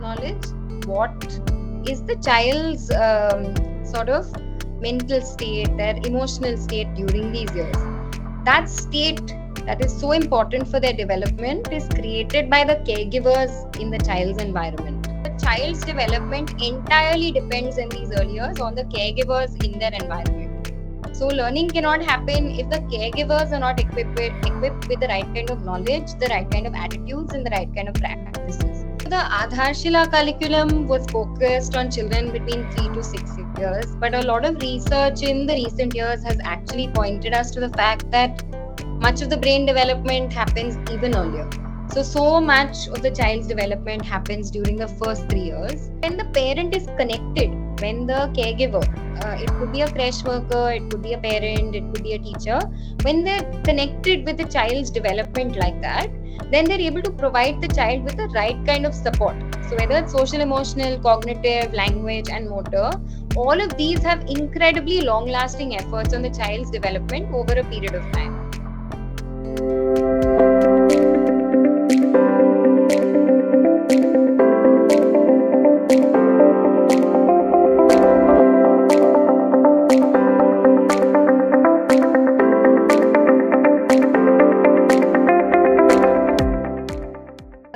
acknowledge what is the child's sort of mental state, their emotional state during these years. That state that is so important for their development is created by the caregivers in the child's environment. The child's development entirely depends in these early years on the caregivers in their environment. So learning cannot happen if the caregivers are not equipped with the right kind of knowledge, the right kind of attitudes, and the right kind of practices. So the Adharshila curriculum was focused on children between 3 to 6 years, but a lot of research in the recent years has actually pointed us to the fact that much of the brain development happens even earlier. So much of the child's development happens during the first 3 years. When the parent is connected, when the caregiver, it could be a creche worker, it could be a parent, it could be a teacher, when they're connected with the child's development like that, then they're able to provide the child with the right kind of support. So whether it's social, emotional, cognitive, language, and motor, all of these have incredibly long-lasting efforts on the child's development over a period of time.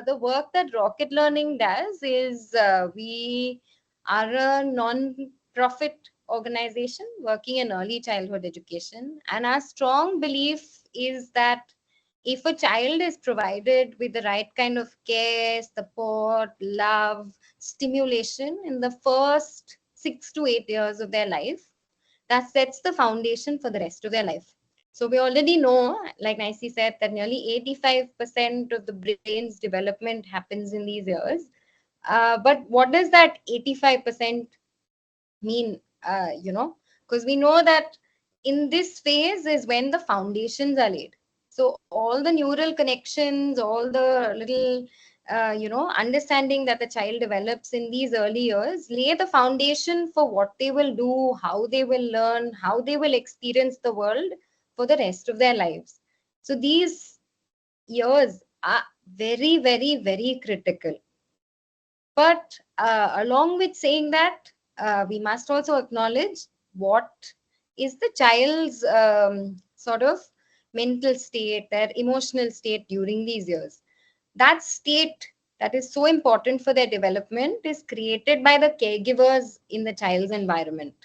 The work that Rocket Learning does is we are a non-profit organization working in early childhood education, and our strong belief is that if a child is provided with the right kind of care, support, love, stimulation in the first 6 to 8 years of their life, that sets the foundation for the rest of their life. So we already know, like Nicely said, that nearly 85% of the brain's development happens in these years. But what does that 85% mean? Because we know that in this phase is when the foundations are laid. So all the neural connections, all the little understanding that the child develops in these early years lay the foundation for what they will do, how they will learn, how they will experience the world for the rest of their lives. So these years are very, very, very critical. But along with saying that, we must also acknowledge what is the child's sort of mental state, their emotional state during these years. That state that is so important for their development is created by the caregivers in the child's environment.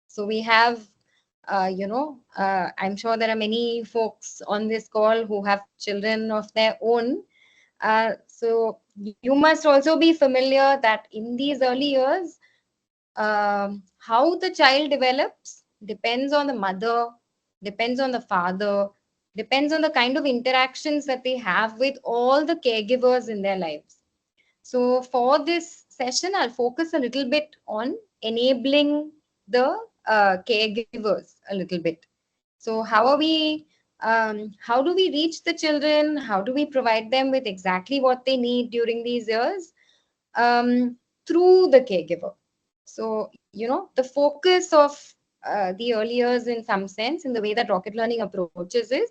So we have, I'm sure there are many folks on this call who have children of their own. So you must also be familiar that in these early years, how the child develops depends on the mother, depends on the father, depends on the kind of interactions that they have with all the caregivers in their lives. So for this session, I'll focus a little bit on enabling the caregivers a little bit. So how do we reach the children? How do we provide them with exactly what they need during these years? Through the caregiver. So, the focus of the early years in some sense, in the way that Rocket Learning approaches it,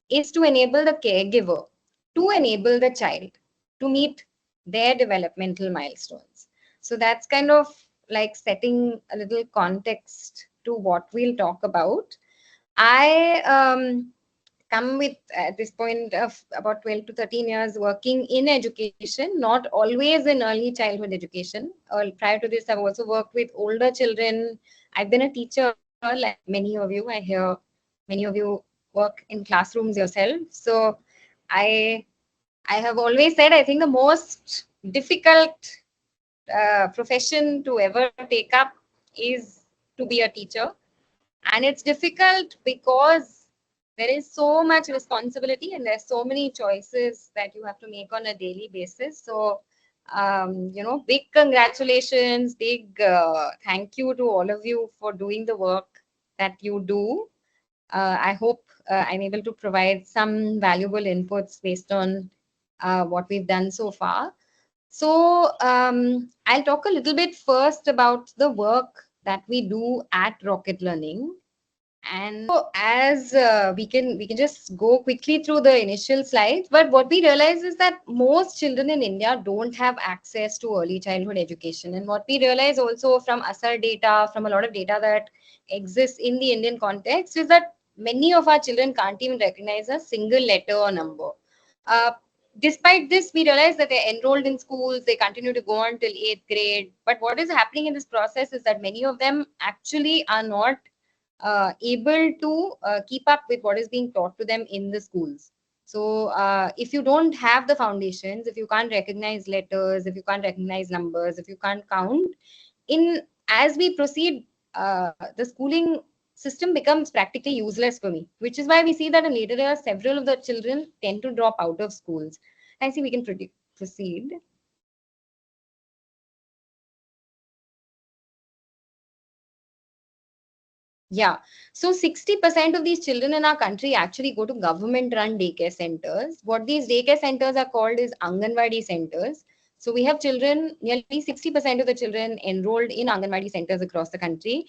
is to enable the caregiver to enable the child to meet their developmental milestones. So that's kind of like setting a little context to what we'll talk about. I come with, at this point of about 12 to 13 years working in education, not always in early childhood education. Prior to this, I've also worked with older children. I've been a teacher, like many of you. I hear many of you work in classrooms yourself. So I have always said, I think the most difficult profession to ever take up is to be a teacher. And it's difficult because there is so much responsibility and there's so many choices that you have to make on a daily basis. So, big congratulations, big thank you to all of you for doing the work that you do. I hope I'm able to provide some valuable inputs based on what we've done so far. So I'll talk a little bit first about the work that we do at Rocket Learning. And so as we can just go quickly through the initial slides, but what we realize is that most children in India don't have access to early childhood education. And what we realize also from ASAR data, from a lot of data that exists in the Indian context, is that many of our children can't even recognize a single letter or number. Uh, Despite this, we realize that they're enrolled in schools, they continue to go on till eighth grade. But what is happening in this process is that many of them actually are not able to keep up with what is being taught to them in the schools. So, if you don't have the foundations, if you can't recognize letters, if you can't recognize numbers, if you can't count, in as we proceed, the schooling system becomes practically useless for me, which is why we see that in later years, several of the children tend to drop out of schools. I see we can proceed. Yeah. So 60% of these children in our country actually go to government run daycare centers. What these daycare centers are called is Anganwadi centers. So we have children, nearly 60% of the children enrolled in Anganwadi centers across the country.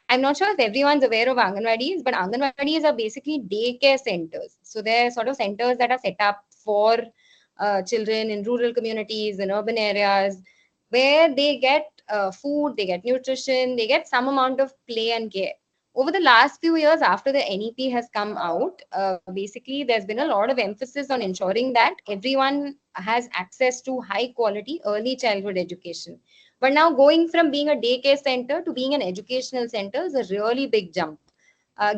I'm not sure if everyone's aware of Anganwadis, but Anganwadis are basically daycare centers. So they're sort of centers that are set up for children in rural communities, in urban areas, where they get food, they get nutrition, they get some amount of play and care. Over the last few years after the NEP has come out, basically there's been a lot of emphasis on ensuring that everyone has access to high quality early childhood education. But now going from being a daycare center to being an educational center is a really big jump.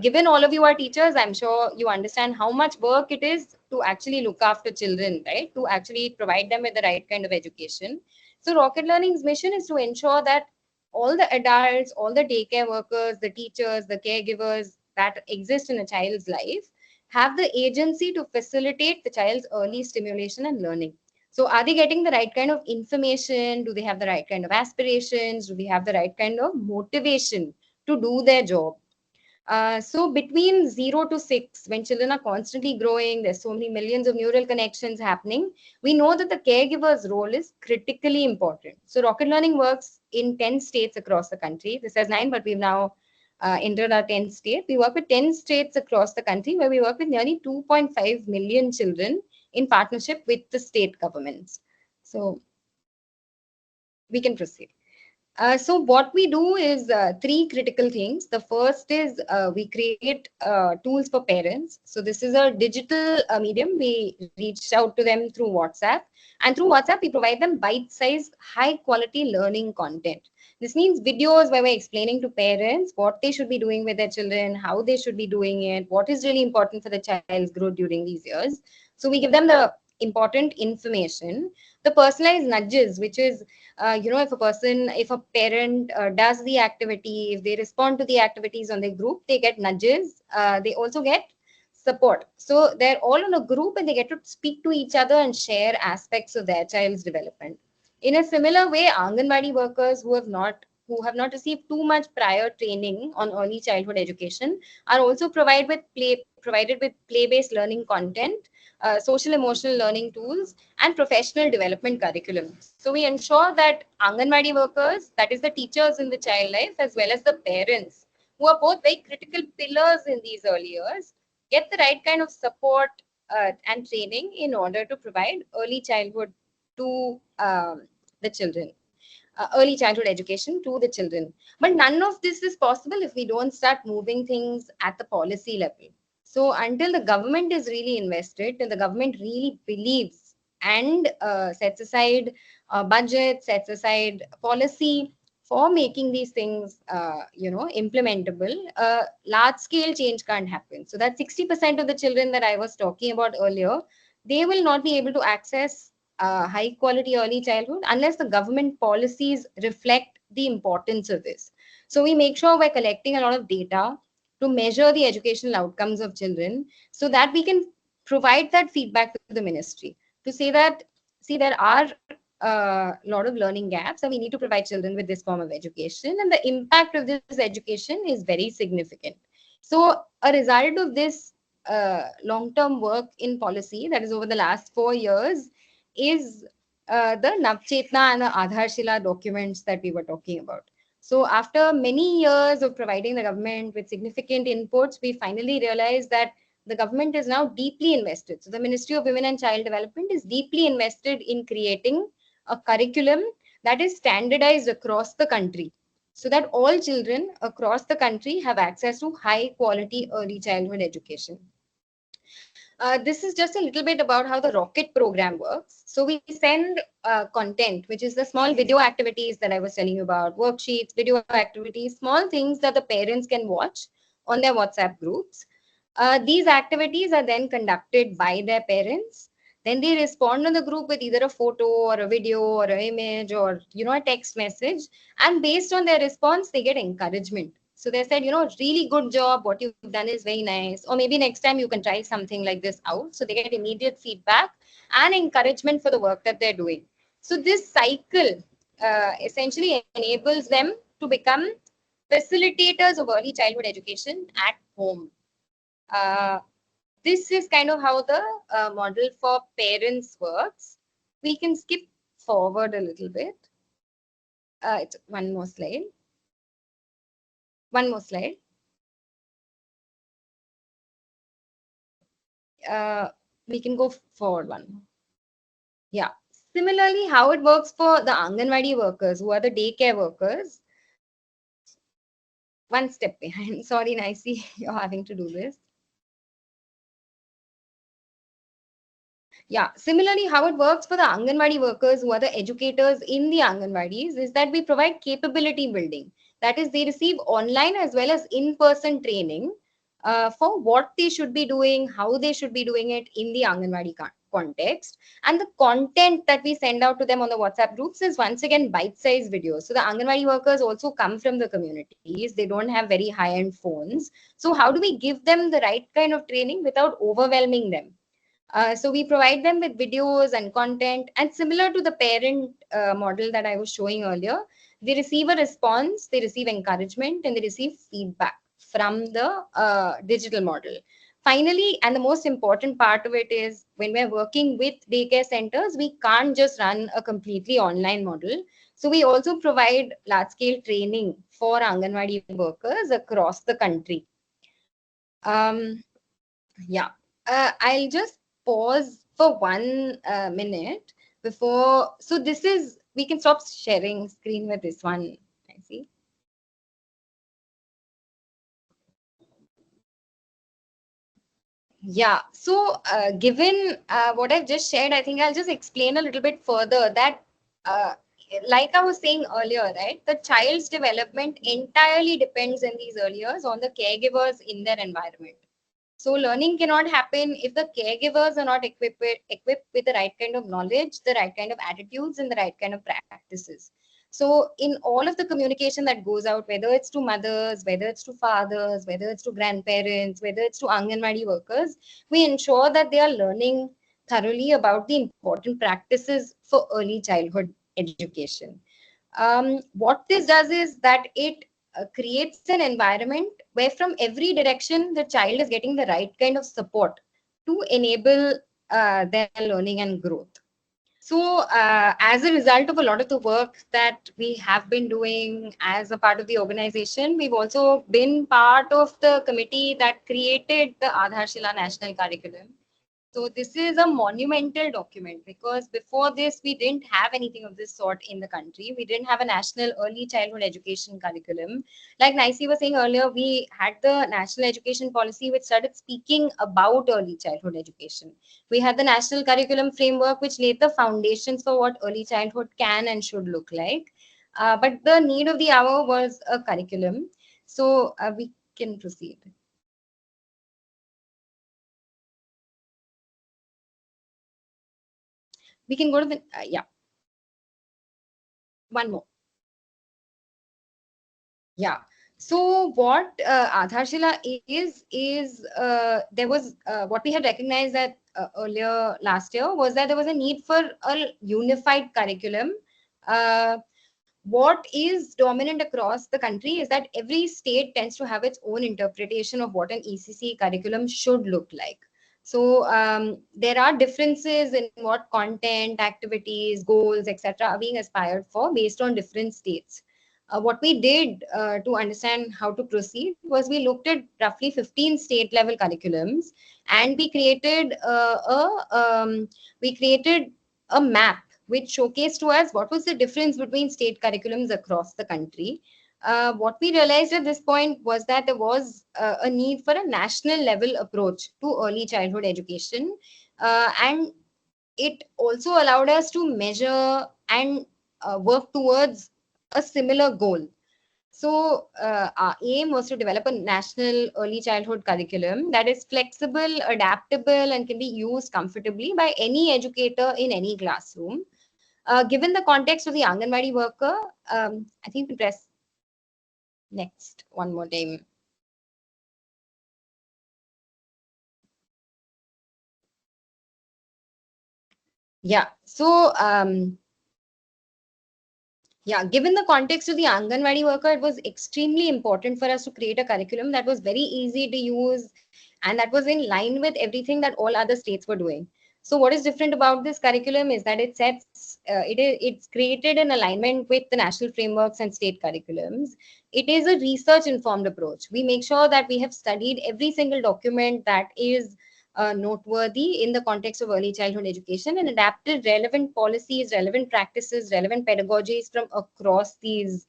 Given all of you are teachers, I'm sure you understand how much work it is to actually look after children, right? To actually provide them with the right kind of education. So Rocket Learning's mission is to ensure that all the adults, all the daycare workers, the teachers, the caregivers that exist in a child's life have the agency to facilitate the child's early stimulation and learning. So, are they getting the right kind of information? Do they have the right kind of aspirations? Do they have the right kind of motivation to do their job? So between 0 to 6, when children are constantly growing, there's so many millions of neural connections happening. We know that the caregiver's role is critically important. So Rocket Learning works in 10 states across the country. This has 9, but we've now entered our 10th state. We work with 10 states across the country where we work with nearly 2.5 million children in partnership with the state governments. So we can proceed. So what we do is three critical things. The first is we create tools for parents. So this is a digital medium. We reach out to them through WhatsApp, and through WhatsApp we provide them bite-sized, high-quality learning content. This means videos where we're explaining to parents what they should be doing with their children, how they should be doing it, what is really important for the child's growth during these years. So we give them the important information. The personalized nudges, which is if a parent does the activity, if they respond to the activities on their group, they get nudges. They also get support. So they're all in a group and they get to speak to each other and share aspects of their child's development. In a similar way, Anganwadi workers who have not received too much prior training on early childhood education are also provided with play-based learning content, social emotional learning tools, and professional development curriculum. So we ensure that Anganwadi workers, that is the teachers in the child life, as well as the parents, who are both very critical pillars in these early years, get the right kind of support and training in order to provide early childhood to the children. Early childhood education to the children. But none of this is possible if we don't start moving things at the policy level. So until the government is really invested, and the government really believes and sets aside budget, sets aside policy for making these things, implementable, large scale change can't happen. So that 60% of the children that I was talking about earlier, they will not be able to access high quality early childhood unless the government policies reflect the importance of this. So we make sure we're collecting a lot of data to measure the educational outcomes of children so that we can provide that feedback to the ministry to say that, see, there are a lot of learning gaps and we need to provide children with this form of education, and the impact of this education is very significant. So a result of this long-term work in policy, that is over the last 4 years, is the Navchetna and the Adharshila documents that we were talking about. So after many years of providing the government with significant inputs, we finally realized that the government is now deeply invested. So the Ministry of Women and Child Development is deeply invested in creating a curriculum that is standardized across the country so that all children across the country have access to high quality early childhood education. This is just a little bit about how the Rocket program works. So we send content, which is the small video activities that I was telling you about, worksheets, video activities, small things that the parents can watch on their WhatsApp groups. These activities are then conducted by their parents. Then they respond on the group with either a photo or a video or an image or a text message. And based on their response, they get encouragement. So they said, really good job. What you've done is very nice. Or maybe next time you can try something like this out. So they get immediate feedback and encouragement for the work that they're doing. So this cycle essentially enables them to become facilitators of early childhood education at home. Uh, this is kind of how the model for parents works. We can skip forward a little bit. It's one more slide. One more slide. We can go forward one. Yeah. Similarly, how it works for the Anganwadi workers who are the daycare workers. One step behind. Sorry, Nicey, you're having to do this. Yeah, similarly, how it works for the Anganwadi workers who are the educators in the Anganwadis is that we provide capability building. That is, they receive online as well as in-person training for what they should be doing, how they should be doing it in the Anganwadi context. And the content that we send out to them on the WhatsApp groups is once again bite-sized videos. So the Anganwadi workers also come from the communities. They don't have very high-end phones. So how do we give them the right kind of training without overwhelming them? So we provide them with videos and content, and similar to the parent model that I was showing earlier, they receive a response, they receive encouragement, and they receive feedback from the digital model. Finally, and the most important part of it is when we're working with daycare centers, we can't just run a completely online model. So we also provide large scale training for Anganwadi workers across the country. Um, yeah, I'll just pause for 1 minute before. So this is, we can stop sharing screen with this one. I see. Yeah. So given what I've just shared, I think I'll just explain a little bit further that, like I was saying earlier, right, the child's development entirely depends in these early years on the caregivers in their environment. So learning cannot happen if the caregivers are not equipped with the right kind of knowledge, the right kind of attitudes, and the right kind of practices. So in all of the communication that goes out, whether it's to mothers, whether it's to fathers, whether it's to grandparents, whether it's to Anganwadi workers, we ensure that they are learning thoroughly about the important practices for early childhood education. What this does is that it creates an environment where from every direction the child is getting the right kind of support to enable their learning and growth. So, as a result of a lot of the work that we have been doing as a part of the organization, we've also been part of the committee that created the Adharshila National Curriculum. So this is a monumental document because before this, we didn't have anything of this sort in the country. We didn't have a national early childhood education curriculum. Like Nicey was saying earlier, we had the national education policy which started speaking about early childhood education. We had the national curriculum framework which laid the foundations for what early childhood can and should look like. But the need of the hour was a curriculum. So we can proceed. We can go to the, yeah, one more. Yeah. So what Adharshila is there was what we had recognized that earlier last year was that there was a need for a unified curriculum. What is dominant across the country is that every state tends to have its own interpretation of what an ECCE curriculum should look like. So there are differences in what content, activities, goals, etc., are being aspired for based on different states. What we did to understand how to proceed was we looked at roughly 15 state level curriculums, and we created a map which showcased to us what was the difference between state curriculums across the country. What we realized at this point was that there was a need for a national level approach to early childhood education, and it also allowed us to measure and work towards a similar goal. So, our aim was to develop a national early childhood curriculum that is flexible, adaptable, and can be used comfortably by any educator in any classroom. Given the context of the Anganwadi worker, I think we press next one more time. Yeah. So, yeah, given the context of the Anganwadi worker, it was extremely important for us to create a curriculum that was very easy to use and that was in line with everything that all other states were doing. So, what is different about this curriculum is that it's created in alignment with the national frameworks and state curriculums. It is a research informed approach. We make sure that we have studied every single document that is noteworthy in the context of early childhood education and adapted relevant policies, relevant practices, relevant pedagogies from across these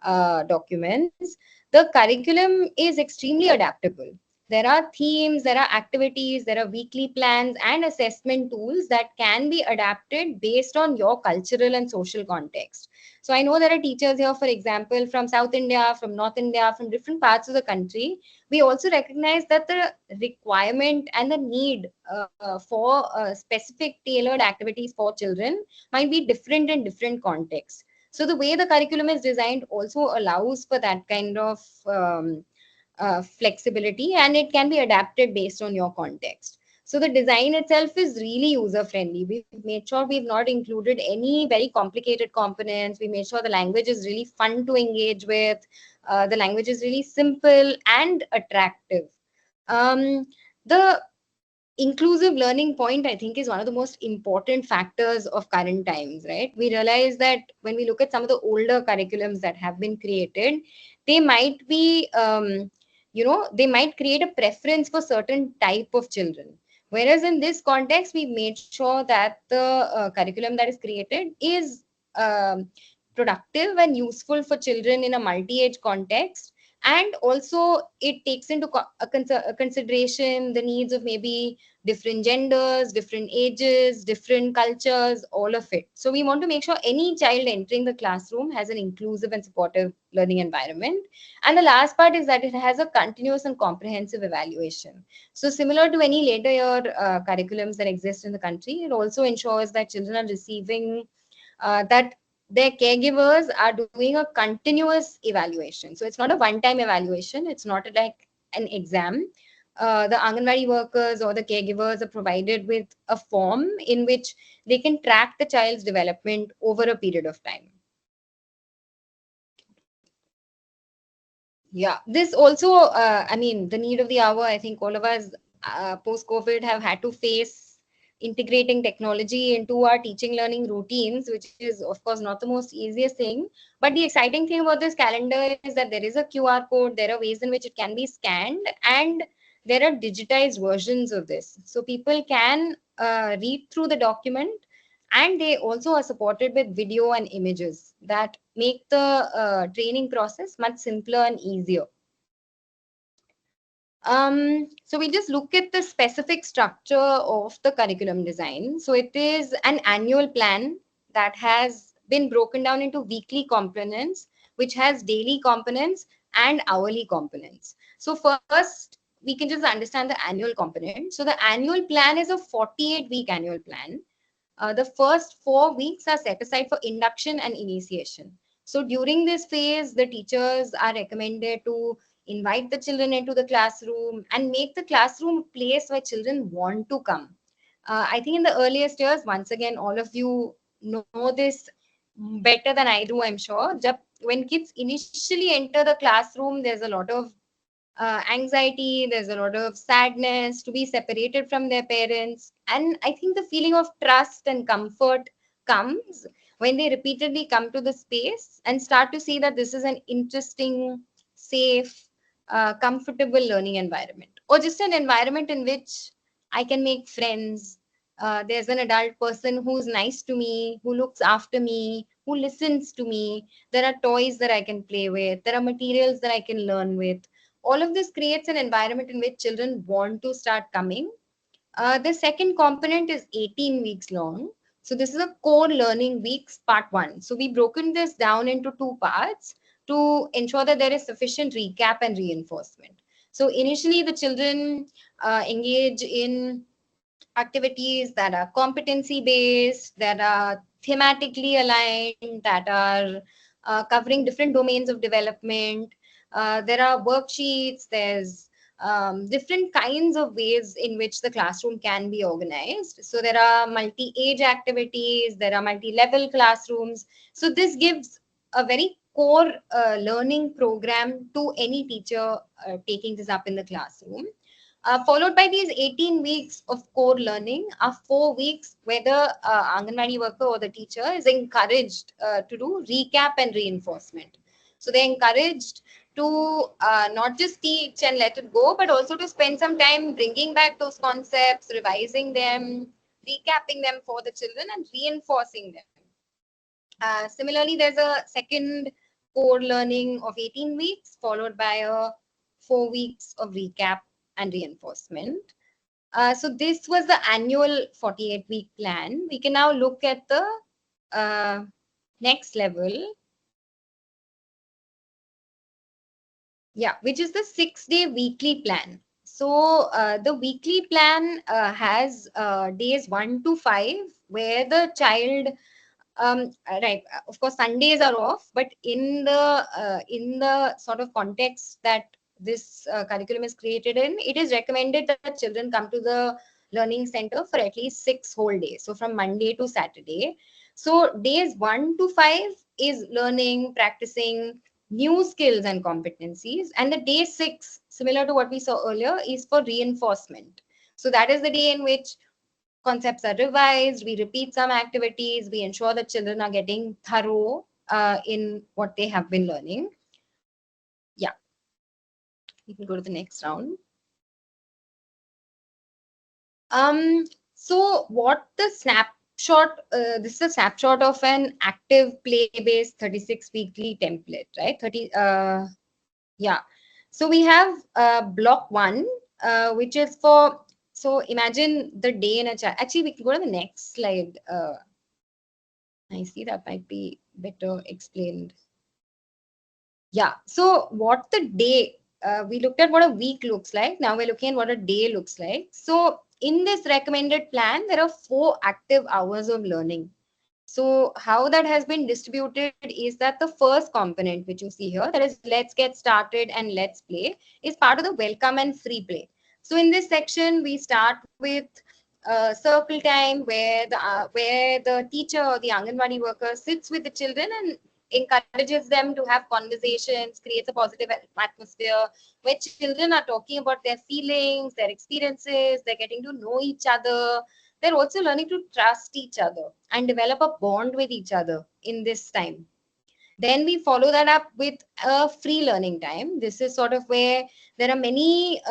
documents. The curriculum is extremely adaptable. There are themes, there are activities, there are weekly plans and assessment tools that can be adapted based on your cultural and social context. So I know there are teachers here, for example, from South India, from North India, from different parts of the country. We also recognize that the requirement and the need for specific tailored activities for children might be different in different contexts. So the way the curriculum is designed also allows for that kind of flexibility, and it can be adapted based on your context. So the design itself is really user friendly. We've made sure we've not included any very complicated components. We made sure the language is really fun to engage with. The language is really simple and attractive. The inclusive learning point, I think, is one of the most important factors of current times, right? We realize that when we look at some of the older curriculums that have been created, they might be they might create a preference for certain type of children, whereas in this context we made sure that the curriculum that is created is um, productive and useful for children in a multi-age context, and also it takes into a consideration the needs of maybe different genders, different ages, different cultures, all of it. So we want to make sure any child entering the classroom has an inclusive and supportive learning environment. And the last part is that it has a continuous and comprehensive evaluation. So similar to any later year curriculums that exist in the country, it also ensures that children are receiving that their caregivers are doing a continuous evaluation. So it's not a one-time evaluation. It's not like an exam. The Anganwadi workers or the caregivers are provided with a form in which they can track the child's development over a period of time. Yeah, this also, I mean, the need of the hour, I think all of us post COVID have had to face integrating technology into our teaching learning routines, which is, of course, not the most easiest thing. But the exciting thing about this calendar is that there is a QR code, there are ways in which it can be scanned, and there are digitized versions of this. So people can read through the document, and they also are supported with video and images that make the training process much simpler and easier. So we just look at the specific structure of the curriculum design. So it is an annual plan that has been broken down into weekly components, which has daily components and hourly components. So first, we can just understand the annual component. So the annual plan is a 48-week annual plan. The first 4 weeks are set aside for induction and initiation. So during this phase, the teachers are recommended to invite the children into the classroom and make the classroom a place where children want to come. I think in the earliest years, once again, all of you know this better than I do, I'm sure. When kids initially enter the classroom, there's a lot of anxiety, there's a lot of sadness to be separated from their parents. And I think the feeling of trust and comfort comes when they repeatedly come to the space and start to see that this is an interesting, safe, comfortable learning environment, or just an environment in which I can make friends. There's an adult person who's nice to me, who looks after me, who listens to me. There are toys that I can play with. There are materials that I can learn with. All of this creates an environment in which children want to start coming. The second component is 18 weeks long. So this is a core learning weeks part one. So we've broken this down into two parts to ensure that there is sufficient recap and reinforcement. So initially the children engage in activities that are competency based, that are thematically aligned, that are covering different domains of development. There are worksheets, there's different kinds of ways in which the classroom can be organized. So there are multi-age activities, there are multi-level classrooms. So this gives a very core learning program to any teacher taking this up in the classroom. Followed by these 18 weeks of core learning are 4 weeks where the Anganwadi worker or the teacher is encouraged to do recap and reinforcement. So they're encouraged to not just teach and let it go, but also to spend some time bringing back those concepts, revising them, recapping them for the children, and reinforcing them. Similarly, there's a second core learning of 18 weeks, followed by a 4 weeks of recap and reinforcement. So this was the annual 48-week plan. We can now look at the next level. Yeah, which is the 6-day weekly plan. So the weekly plan has days 1 to 5, where the child right, of course Sundays are off, but in the sort of context that this curriculum is created in, it is recommended that children come to the learning center for at least 6 whole days, so from Monday to Saturday. So days 1 to 5 is learning, practicing new skills and competencies, and the day 6, similar to what we saw earlier, is for reinforcement. So that is the day in which concepts are revised, we repeat some activities, we ensure that children are getting thorough in what they have been learning. Yeah, we can go to the next round. So what the snapshot, this is a snapshot of an active play-based 36 weekly template, right? Yeah. So we have block 1, which is for, so imagine the day in a child. Actually, we can go to the next slide. I see that might be better explained. Yeah. So what the day, we looked at what a week looks like. Now we're looking at what a day looks like. So in this recommended plan, there are 4 active hours of learning. So how that has been distributed is that the first component, which you see here, that is let's get started and let's play, is part of the welcome and free play. So in this section, we start with circle time where the teacher or the Anganwadi worker sits with the children and encourages them to have conversations, creates a positive atmosphere where children are talking about their feelings, their experiences, they're getting to know each other. They're also learning to trust each other and develop a bond with each other in this time. Then we follow that up with a free learning time. This is sort of where there are many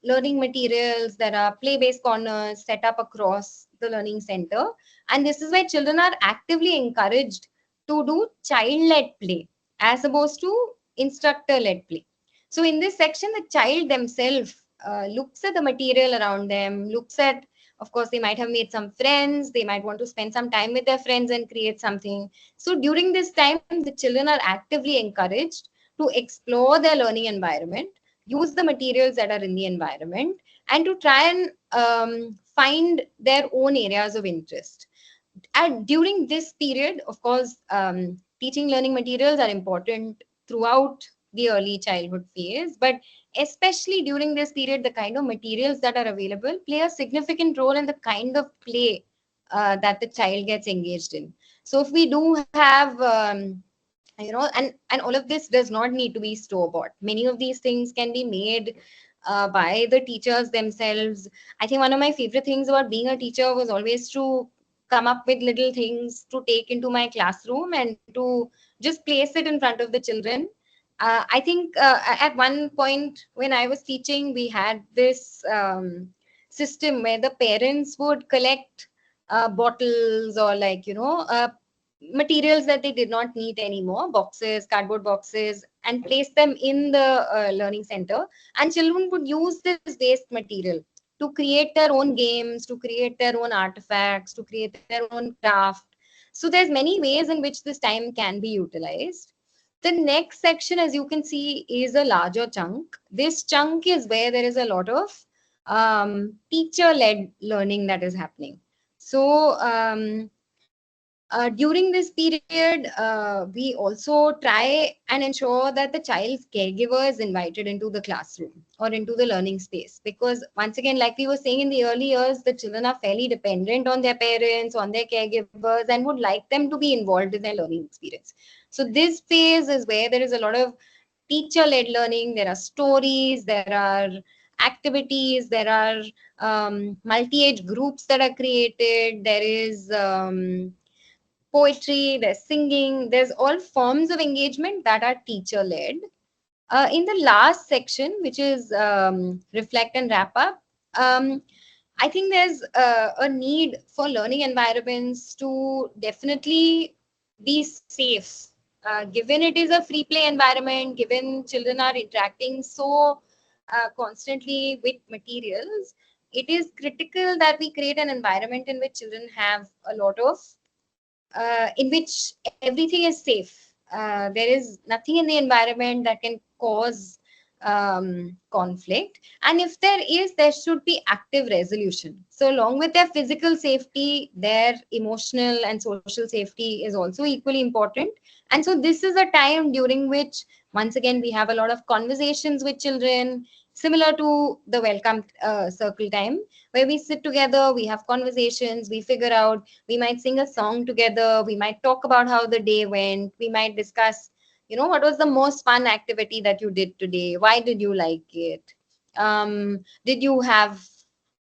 learning materials, there are play-based corners set up across the learning center. And this is where children are actively encouraged to do child-led play as opposed to instructor-led play. So in this section, the child themselves looks at the material around them, looks at, of course, they might have made some friends, they might want to spend some time with their friends and create something. So during this time, the children are actively encouraged to explore their learning environment, use the materials that are in the environment, and to try and find their own areas of interest. And during this period, of course, teaching learning materials are important throughout the early childhood phase, but especially during this period, the kind of materials that are available play a significant role in the kind of play that the child gets engaged in. So if we do have and all of this does not need to be store bought. Many of these things can be made by the teachers themselves. I think one of my favorite things about being a teacher was always to come up with little things to take into my classroom and to just place it in front of the children. I think at one point when I was teaching, we had this system where the parents would collect bottles or materials that they did not need anymore, boxes, cardboard boxes, and place them in the learning center. And children would use this waste material to create their own games, to create their own artifacts, to create their own craft. So there's many ways in which this time can be utilized. The next section, as you can see, is a larger chunk. This chunk is where there is a lot of teacher-led learning that is happening. So during this period, we also try and ensure that the child's caregiver is invited into the classroom or into the learning space. Because once again, like we were saying in the early years, the children are fairly dependent on their parents, on their caregivers, and would like them to be involved in their learning experience. So this phase is where there is a lot of teacher-led learning. There are stories, there are activities, there are multi-age groups that are created. There is poetry, there's singing, there's all forms of engagement that are teacher led. In the last section, which is reflect and wrap up, I think there's a need for learning environments to definitely be safe. Given it is a free play environment, given children are interacting so constantly with materials, it is critical that we create an environment in which children have a lot of in which everything is safe. There is nothing in the environment that can cause conflict. And if there is, there should be active resolution. So, along with their physical safety, their emotional and social safety is also equally important. And so, this is a time during which, once again, we have a lot of conversations with children, similar to the welcome circle time, where we sit together, we have conversations, we figure out, we might sing a song together, we might talk about how the day went, we might discuss, what was the most fun activity that you did today, why did you like it, did you have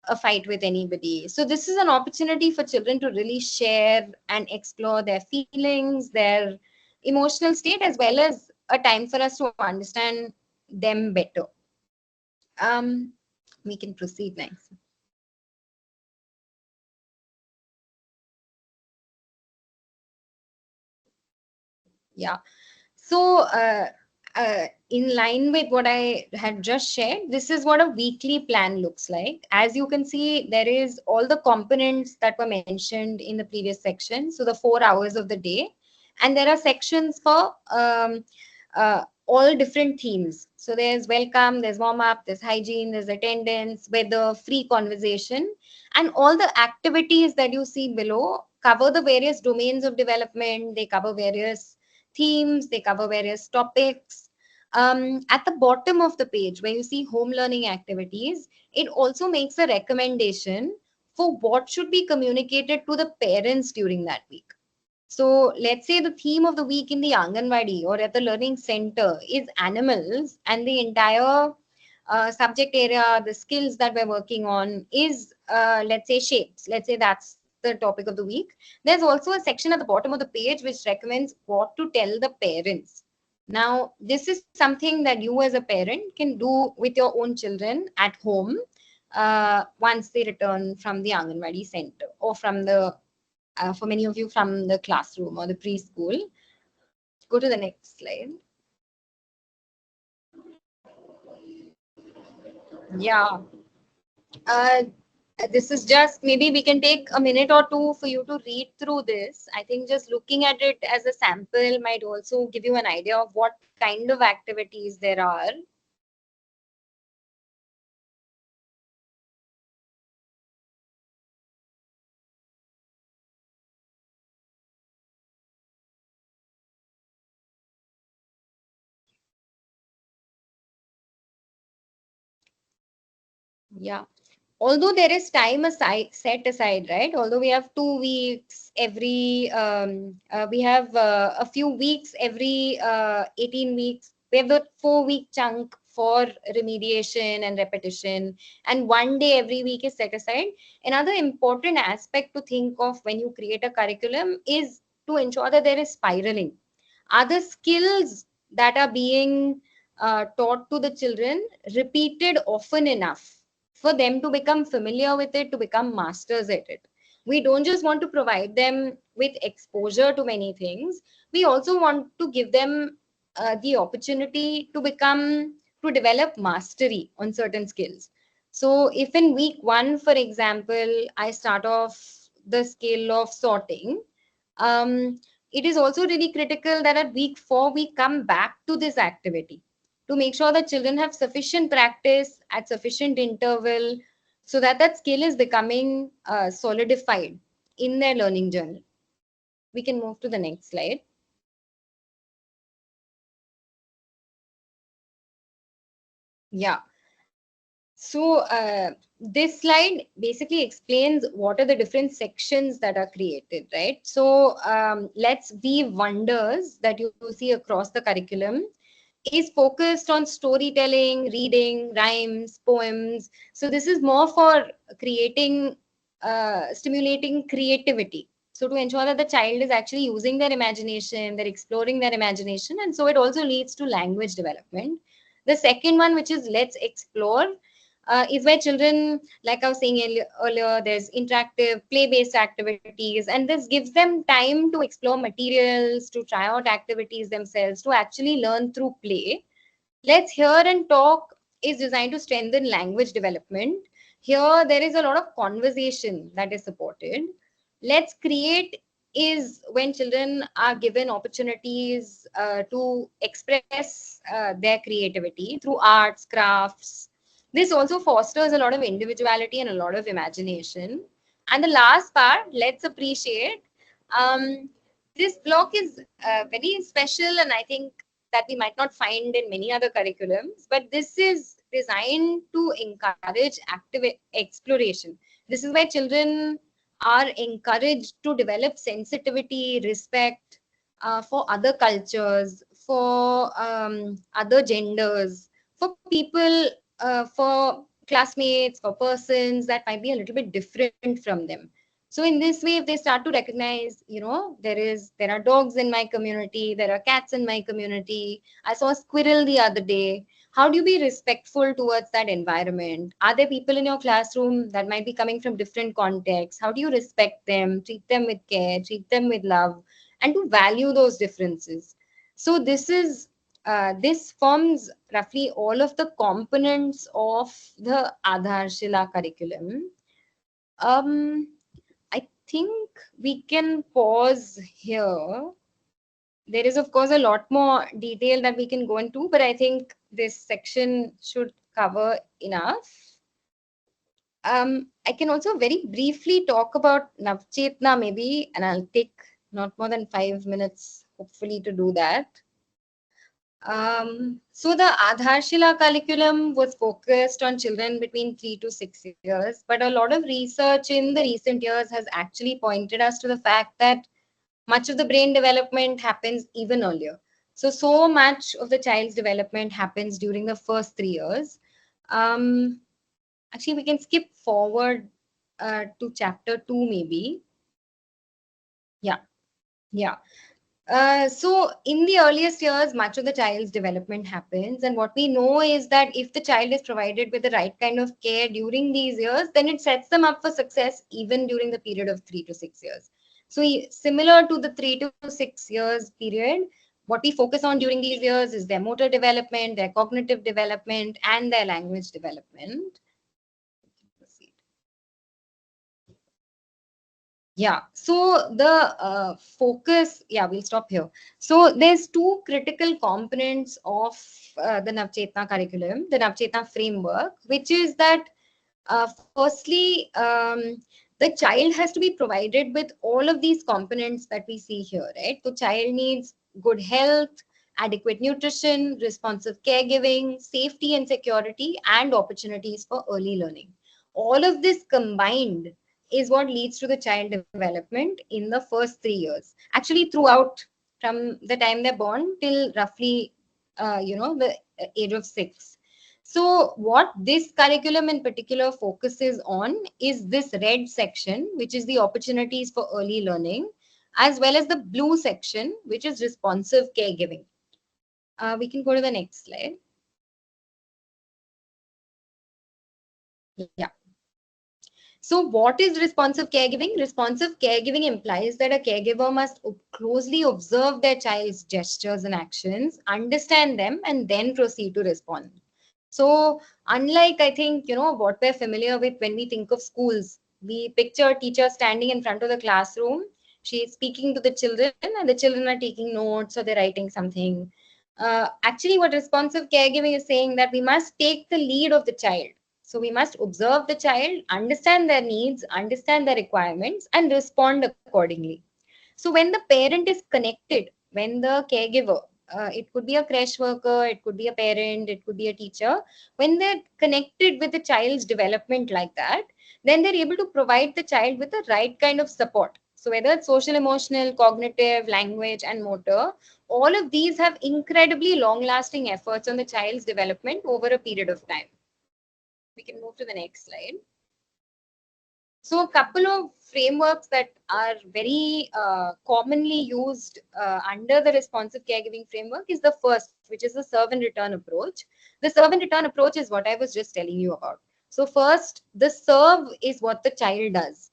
a fight with anybody. So this is an opportunity for children to really share and explore their feelings, their emotional state, as well as a time for us to understand them better. We can proceed next. Yeah. So, in line with what I had just shared, this is what a weekly plan looks like. As you can see, there is all the components that were mentioned in the previous section. So, the 4 hours of the day, and there are sections for all different themes. So, there's welcome, there's warm up, there's hygiene, there's attendance, weather, free conversation, and all the activities that you see below cover the various domains of development. They cover various themes, they cover various topics. At the bottom of the page, where you see home learning activities, it also makes a recommendation for what should be communicated to the parents during that week. So let's say the theme of the week in the Anganwadi or at the learning center is animals, and the entire subject area, the skills that we're working on is, let's say, shapes. Let's say that's the topic of the week. There's also a section at the bottom of the page which recommends what to tell the parents. Now, this is something that you as a parent can do with your own children at home once they return from the Anganwadi center or from the for many of you from the classroom or the preschool. Go to the next slide. Yeah. Uh, this is just, maybe we can take a minute or two for you to read through this. I think just looking at it as a sample might also give you an idea of what kind of activities there are. Yeah. Although there is time aside, set aside, right? Although we have 2 weeks every, we have a few weeks every 18 weeks. We have the 4 week chunk for remediation and repetition, and one day every week is set aside. Another important aspect to think of when you create a curriculum is to ensure that there is spiraling. Are the skills that are being taught to the children repeated often enough for them to become familiar with it, to become masters at it? We don't just want to provide them with exposure to many things, we also want to give them the opportunity to develop mastery on certain skills. So if in week 1, for example, I start off the skill of sorting, um, it is also really critical that at week 4 we come back to this activity to make sure that children have sufficient practice at sufficient interval, so that that skill is becoming solidified in their learning journey. We can move to the next slide. Yeah. So this slide basically explains what are the different sections that are created, right? So let's weave wonders that you see across the curriculum is focused on storytelling, reading, rhymes, poems. So this is more for creating, stimulating creativity. So to ensure that the child is actually using their imagination, they're exploring their imagination, and so it also leads to language development. The second one, which is let's explore, is where children, like I was saying earlier, there's interactive, play-based activities, and this gives them time to explore materials, to try out activities themselves, to actually learn through play. Let's Hear and Talk is designed to strengthen language development. Here, there is a lot of conversation that is supported. Let's Create is when children are given opportunities to express their creativity through arts, crafts. This also fosters a lot of individuality and a lot of imagination. And the last part, Let's Appreciate. Um, this block is very special, and I think that we might not find in many other curriculums, but this is designed to encourage active exploration. This is where children are encouraged to develop sensitivity, respect for other cultures, for other genders, for people, for classmates, for persons that might be a little bit different from them. So in this way, if they start to recognize, there are dogs in my community, there are cats in my community, I saw a squirrel the other day. How do you be respectful towards that environment? Are there people in your classroom that might be coming from different contexts? How do you respect them, treat them with care, treat them with love, and to value those differences? So this forms roughly all of the components of the Adharshila curriculum. Um, I think we can pause here. There is, of course, a lot more detail that we can go into, but I think this section should cover enough. I can also very briefly talk about Navchetna maybe, and I'll take not more than 5 minutes, hopefully, to do that. So the Adharshila curriculum was focused on children between 3 to 6 years, but a lot of research in the recent years has actually pointed us to the fact that much of the brain development happens even earlier. So much of the child's development happens during the first 3 years. Um, Actually, we can skip forward to chapter 2, maybe. Yeah, yeah. So in the earliest years, much of the child's development happens. And what we know is that if the child is provided with the right kind of care during these years, then it sets them up for success even during the period of 3 to 6 years. So similar to the 3 to 6 years period, what we focus on during these years is their motor development, their cognitive development, and their language development. Yeah, so the focus, yeah, we'll stop here. So there's two critical components of the Navchetna curriculum, the Navchetna framework, which is that firstly, the child has to be provided with all of these components that we see here, right? So child needs good health, adequate nutrition, responsive caregiving, safety and security, and opportunities for early learning. All of this combined is what leads to the child development in the first 3 years. Actually, throughout, from the time they're born till roughly, the age of 6. So what this curriculum in particular focuses on is this red section, which is the opportunities for early learning, as well as the blue section, which is responsive caregiving. We can go to the next slide. Yeah. So, what is responsive caregiving? Responsive caregiving implies that a caregiver must closely observe their child's gestures and actions, understand them, and then proceed to respond. So, unlike I think, what we're familiar with when we think of schools, we picture a teacher standing in front of the classroom. She is speaking to the children, and the children are taking notes or they're writing something. Actually, what responsive caregiving is saying that we must take the lead of the child. So we must observe the child, understand their needs, understand their requirements, and respond accordingly. So when the parent is connected, when the caregiver, it could be a crash worker, it could be a parent, it could be a teacher, when they're connected with the child's development like that, then they're able to provide the child with the right kind of support. So whether it's social, emotional, cognitive, language, and motor, all of these have incredibly long lasting efforts on the child's development over a period of time. We can move to the next slide. So, a couple of frameworks that are very commonly used under the responsive caregiving framework is the first, which is the serve and return approach. The serve and return approach is what I was just telling you about. So, first, the serve is what the child does.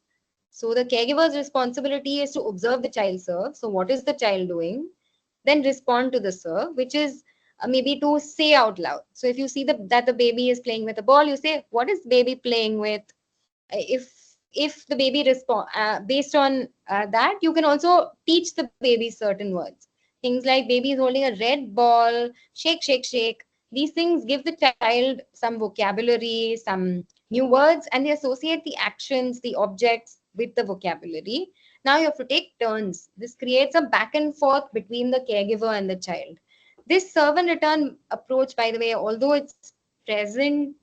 So, the caregiver's responsibility is to observe the child serve. So, what is the child doing? Then respond to the serve, which is maybe to say out loud. So, if you see that the baby is playing with a ball, you say, "What is baby playing with?" If the baby respond based on that, you can also teach the baby certain words, things like baby is holding a red ball, shake shake shake. These things give the child some vocabulary, some new words, and they associate the actions, the objects with the vocabulary. Now you have to take turns. This creates a back and forth between the caregiver and the child. This serve and return approach, by the way, although it's present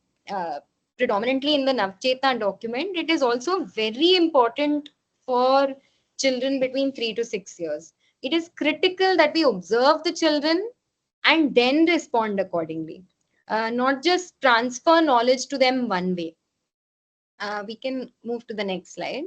predominantly in the Navcheta document, it is also very important for children between 3 to 6 years. It is critical that we observe the children and then respond accordingly, not just transfer knowledge to them one way. We can move to the next slide.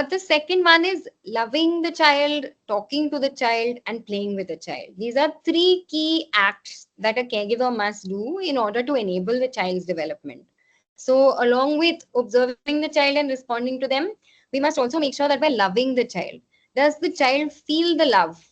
The second one is loving the child, talking to the child, and playing with the child. These are three key acts that a caregiver must do in order to enable the child's development. So, along with observing the child and responding to them, we must also make sure that we're loving the child. Does the child feel the love?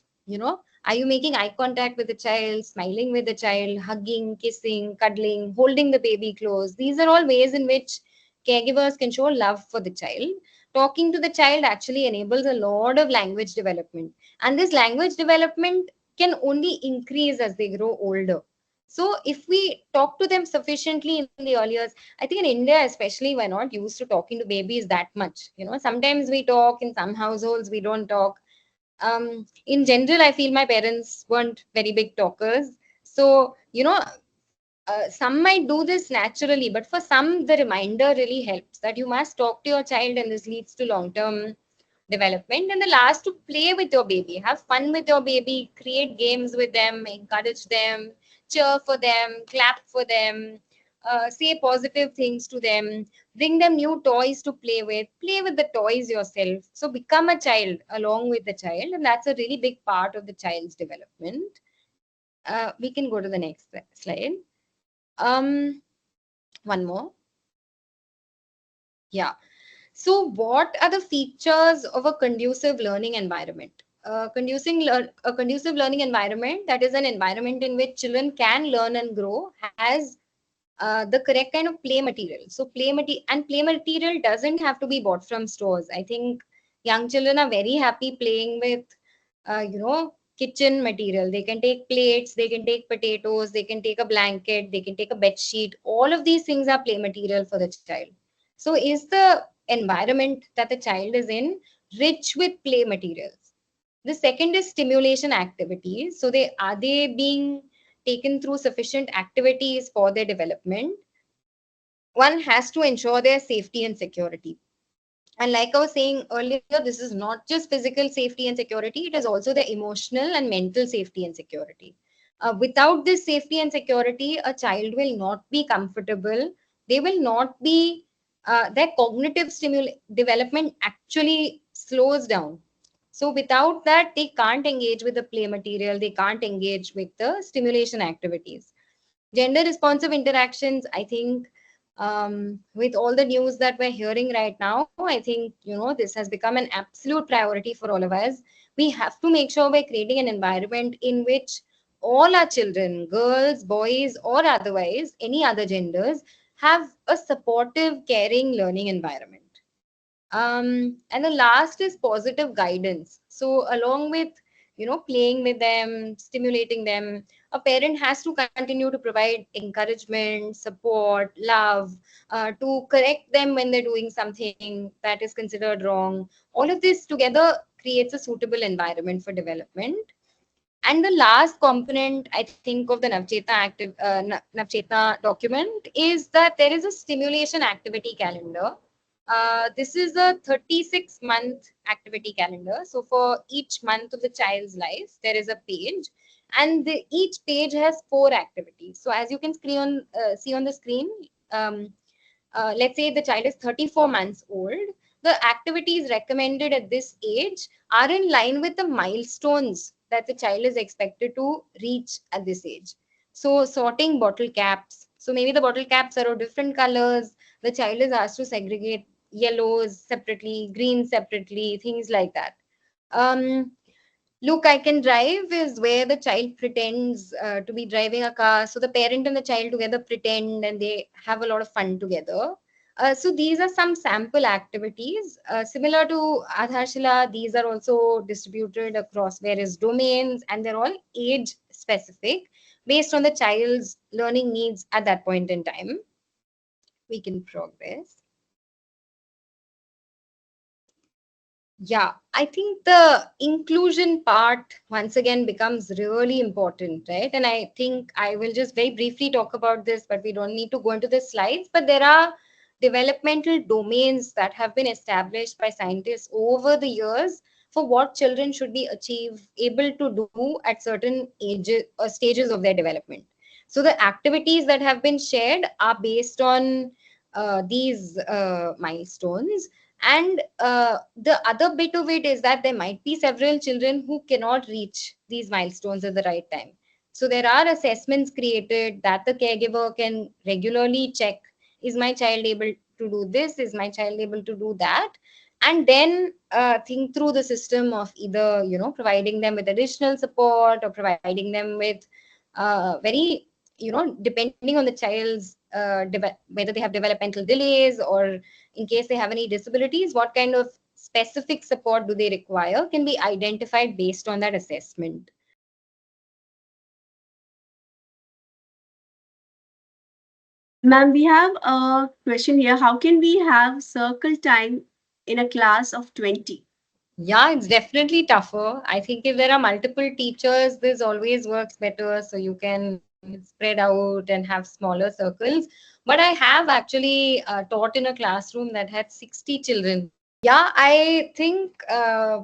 Are you making eye contact with the child, smiling with the child, hugging, kissing, cuddling, holding the baby close? These are all ways in which caregivers can show love for the child. Talking to the child actually enables a lot of language development, and this language development can only increase as they grow older. So if we talk to them sufficiently in the early years, I think in India especially, we're not used to talking to babies that much. Sometimes we talk, in some households we don't talk. In general, I feel my parents weren't very big talkers. So some might do this naturally, but for some, the reminder really helps that you must talk to your child, and this leads to long term development. And the last, to play with your baby, have fun with your baby, create games with them, encourage them, cheer for them, clap for them, say positive things to them, bring them new toys to play with the toys yourself. So become a child along with the child, and that's a really big part of the child's development. We can go to the next slide. Um, One more. Yeah. So, what are the features of a conducive learning environment? A conducive learning environment, that is an environment in which children can learn and grow, has the correct kind of play material. So, play material doesn't have to be bought from stores. I think young children are very happy playing with, kitchen material. They can take plates, they can take potatoes, they can take a blanket, they can take a bed sheet. All of these things are play material for the child. So, is the environment that the child is in rich with play materials? The second is stimulation activities. So, they being taken through sufficient activities for their development? One has to ensure their safety and security. And like I was saying earlier, this is not just physical safety and security, it is also the emotional and mental safety and security. Without this safety and security, a child will not be comfortable. They will not be, their cognitive development actually slows down. So without that, they can't engage with the play material, they can't engage with the stimulation activities. Gender responsive interactions, I think, with all the news that we're hearing right now, I think, this has become an absolute priority for all of us. We have to make sure we're creating an environment in which all our children, girls, boys, or otherwise, any other genders, have a supportive, caring learning environment. And the last is positive guidance. So along with, playing with them, stimulating them, a parent has to continue to provide encouragement, support, love, to correct them when they're doing something that is considered wrong. All of this together creates a suitable environment for development. And the last component, I think, of the Navchetna document is that there is a stimulation activity calendar. This is a 36-month activity calendar. So for each month of the child's life, there is a page, and each page has 4 activities. So as you can see on the screen, um, let's say the child is 34 months old, the activities recommended at this age are in line with the milestones that the child is expected to reach at this age. So, sorting bottle caps. So, maybe the bottle caps are of different colors. The child is asked to segregate yellows separately, greens separately, things like that. Um, Look, I can drive is where the child pretends to be driving a car. So the parent and the child together pretend and they have a lot of fun together. So these are some sample activities. Similar to Adharshila, these are also distributed across various domains and they're all age specific based on the child's learning needs at that point in time. We can progress. Yeah, I think the inclusion part once again becomes really important, right? And I think I will just very briefly talk about this, but we don't need to go into the slides. But there are developmental domains that have been established by scientists over the years for what children should be able to do at certain ages or stages of their development. So the activities that have been shared are based on these milestones, and the other bit of it is that there might be several children who cannot reach these milestones at the right time. So there are assessments created that the caregiver can regularly check, is my child able to do this? Is my child able to do that? And then think through the system of either, providing them with additional support or providing them with very, depending on the child's whether they have developmental delays or in case they have any disabilities, what kind of specific support do they require can be identified based on that assessment. Ma'am, we have a question here. How can we have circle time in a class of 20? Yeah, it's definitely tougher. I think if there are multiple teachers, this always works better. So you can spread out and have smaller circles. But I have actually taught in a classroom that had 60 children. Yeah, I think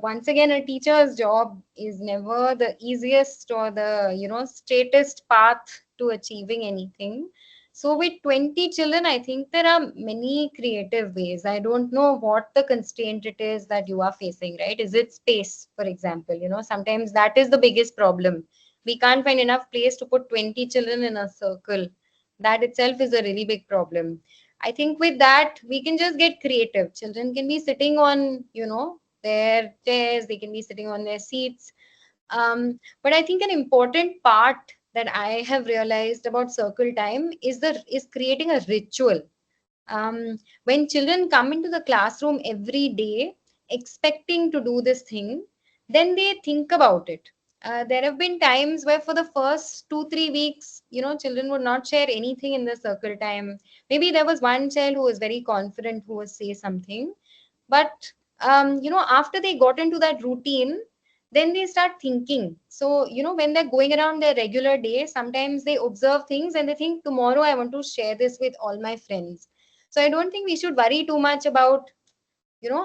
once again, a teacher's job is never the easiest or the straightest path to achieving anything. So with 20 children, I think there are many creative ways. I don't know what the constraint it is that you are facing, right? Is it space, for example? Sometimes that is the biggest problem. We can't find enough place to put 20 children in a circle. That itself is a really big problem. I think with that, we can just get creative. Children can be sitting on, their chairs, they can be sitting on their seats. But I think an important part that I have realized about circle time is creating a ritual. When children come into the classroom every day expecting to do this thing, then they think about it. There have been times where for the first 2 3 weeks, children would not share anything in the circle time. Maybe there was one child who was very confident who would say something, but after they got into that routine, then they start thinking. So when they're going around their regular day, sometimes they observe things and they think, tomorrow I want to share this with all my friends. So I don't think we should worry too much about,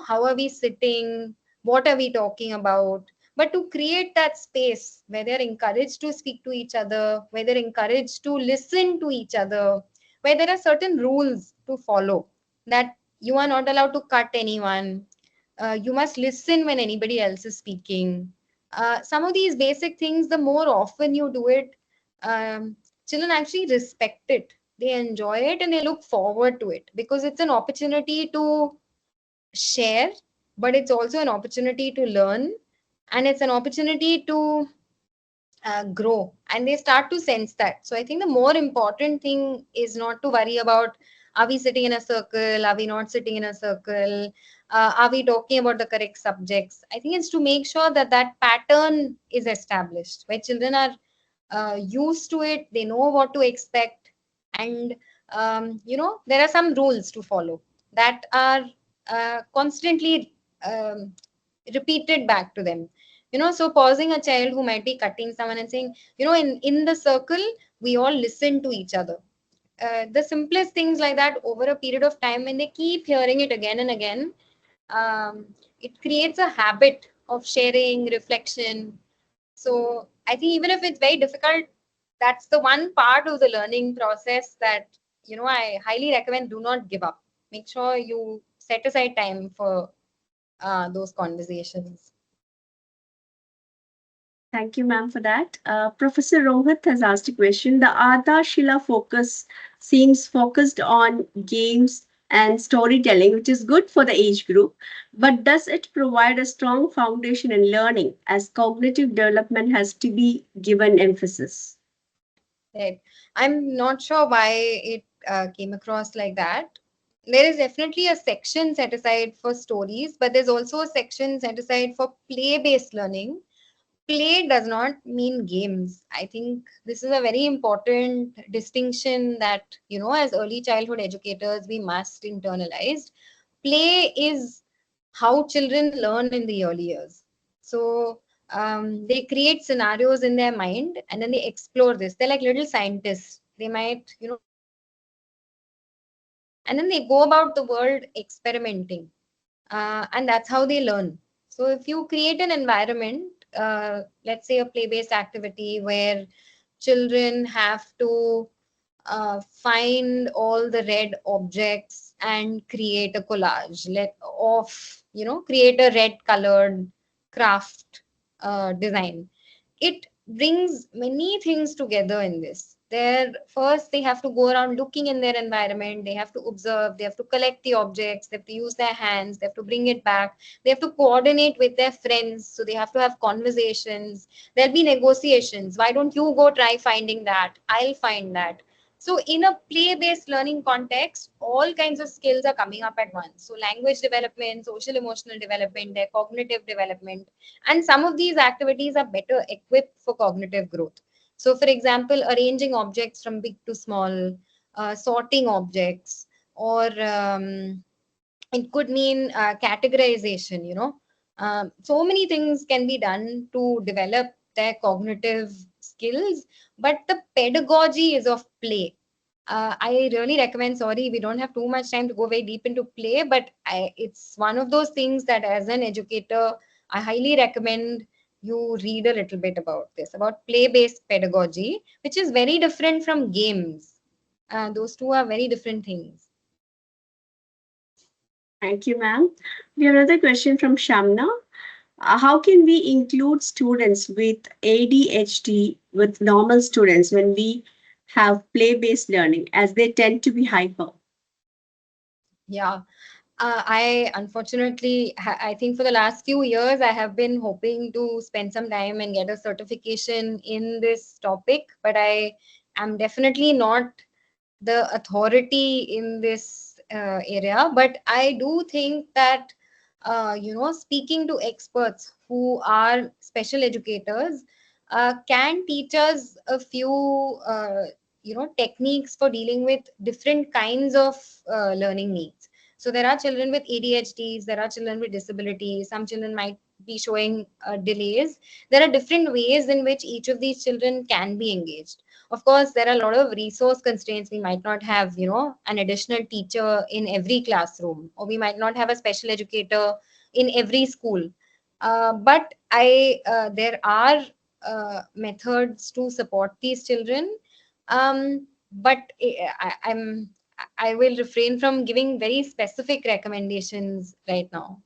how are we sitting, what are we talking about, but to create that space where they're encouraged to speak to each other, where they're encouraged to listen to each other, where there are certain rules to follow, that you are not allowed to cut anyone, you must listen when anybody else is speaking. Some of these basic things, the more often you do it, children actually respect it. They enjoy it and they look forward to it because it's an opportunity to share, but it's also an opportunity to learn, and it's an opportunity to grow, and they start to sense that. So I think the more important thing is not to worry about, are we sitting in a circle, are we not sitting in a circle, are we talking about the correct subjects. I think it's to make sure that that pattern is established where children are used to it, they know what to expect, and there are some rules to follow that are constantly um, repeated back to them. So pausing a child who might be cutting someone and saying, in the circle, we all listen to each other. The simplest things like that over a period of time, when they keep hearing it again and again, um, it creates a habit of sharing, reflection. So I think even if it's very difficult, that's the one part of the learning process that, I highly recommend, do not give up. Make sure you set aside time for those conversations. Thank you, ma'am, for that. Professor Rohit has asked a question. The Adha Shila focus seems focused on games and storytelling, which is good for the age group, but does it provide a strong foundation in learning as cognitive development has to be given emphasis? Right. I'm not sure why it came across like that. There is definitely a section set aside for stories, but there's also a section set aside for play-based learning. Play does not mean games. I think this is a very important distinction that, as early childhood educators, we must internalize. Play is how children learn in the early years. So they create scenarios in their mind and then they explore this. They're like little scientists. They might, create a scenario and then they go about the world experimenting, and that's how they learn. So if you create an environment, let's say a play-based activity where children have to find all the red objects and create a collage, create a red colored craft design. It brings many things together in this. There, first they have to go around looking in their environment, they have to observe, they have to collect the objects, they have to use their hands, they have to bring it back, they have to coordinate with their friends, so they have to have conversations, there'll be negotiations. Why don't you go try finding that, I'll find that. So in a play based learning context, all kinds of skills are coming up at once. So language development, social emotional development, their cognitive development, and some of these activities are better equipped for cognitive growth. So for example, arranging objects from big to small, sorting objects, or it could mean categorization. So many things can be done to develop their cognitive skills, but the pedagogy is of play. I really recommend, sorry, we don't have too much time to go very deep into play, but it's one of those things that as an educator, I highly recommend you read a little bit about this, about play-based pedagogy, which is very different from games. Those two are very different things. Thank you, ma'am. We have another question from Shamna. How can we include students with ADHD with normal students when we have play based learning as they tend to be hyper? Yeah. I unfortunately, I think for the last few years, I have been hoping to spend some time and get a certification in this topic, but I am definitely not the authority in this area. But I do think that, speaking to experts who are special educators can teach us a few, techniques for dealing with different kinds of learning needs. So there are children with ADHDs, there are children with disabilities, some children might be showing delays. There are different ways in which each of these children can be engaged. Of course, there are a lot of resource constraints. We might not have, an additional teacher in every classroom, or we might not have a special educator in every school. But there are methods to support these children. But I will refrain from giving very specific recommendations right now.